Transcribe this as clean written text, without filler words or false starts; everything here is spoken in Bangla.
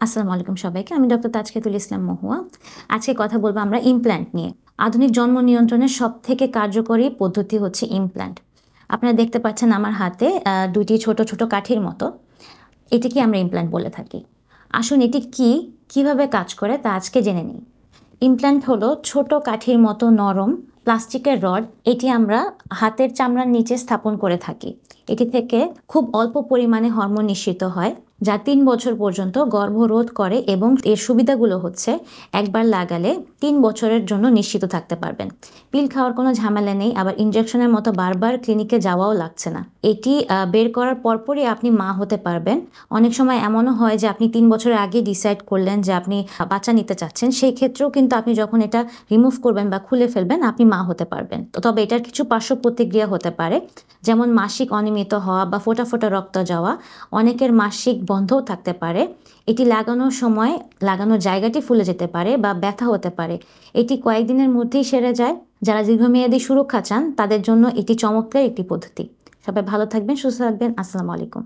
আসসালামু আলাইকুম সবাইকে। আমি ডক্টর তাজকিয়াতুল ইসলাম মহুয়া। আজকে কথা বলবো আমরা ইমপ্ল্যান্ট নিয়ে। আধুনিক জন্ম নিয়ন্ত্রণের সবথেকে কার্যকরী পদ্ধতি হচ্ছে ইমপ্ল্যান্ট। আপনারা দেখতে পাচ্ছেন আমার হাতে ২ টি ছোট, ছোট কাঠির মতো। এটিকে আমরা ইমপ্ল্যান্ট বলে থাকি। আসুন এটি কি, কিভাবে কাজ করে তা আজকে জেনে নিই। ইমপ্ল্যান্ট হলো ছোট কাঠির মতো নরম প্লাস্টিকের রড। এটি আমরা হাতের চামড়ার নিচে স্থাপন করে থাকি। এটি থেকে খুব অল্প পরিমাণে হরমোন নিঃসৃত হয়, যা ৩ বছর পর্যন্ত গর্ভরোধ করে এবং এর সুবিধাগুলো হচ্ছে একবার লাগালে ৩ বছরের জন্য নিশ্চিত থাকতে পারবেন। পিল খাওয়ার কোনো ঝামেলা নেই, আবার ইনজেকশনের মতো বারবার ক্লিনিকে যাওয়াও লাগছে না। এটি বের করার পরপরই আপনি মা হতে পারবেন। অনেক সময় এমনও হয় যে আপনি ৩ বছরের আগে ডিসাইড করলেন যে আপনি বাচ্চা নিতে চাচ্ছেন। সেই ক্ষেত্রেও কিন্তু আপনি যখন এটা রিমুভ করবেন বা খুলে ফেলবেন, আপনি মা হতে পারবেন। তবে এটার কিছু পার্শ্ব প্রতিক্রিয়া হতে পারে, যেমন মাসিক অনিয়মিত হওয়া বা ফোঁটা, ফোঁটা রক্ত যাওয়া। অনেকের মাসিক বন্ধও থাকতে পারে। এটি লাগানোর সময় লাগানোর জায়গাটি ফুলে যেতে পারে বা ব্যথা হতে পারে। এটি কয়েকদিনের মধ্যেই সেরে যায়। যারা দীর্ঘমেয়াদী সুরক্ষা চান তাদের জন্য এটি চমৎকার একটি পদ্ধতি। সবাই ভালো থাকবেন, সুস্থ থাকবেন। আসসালামু আলাইকুম।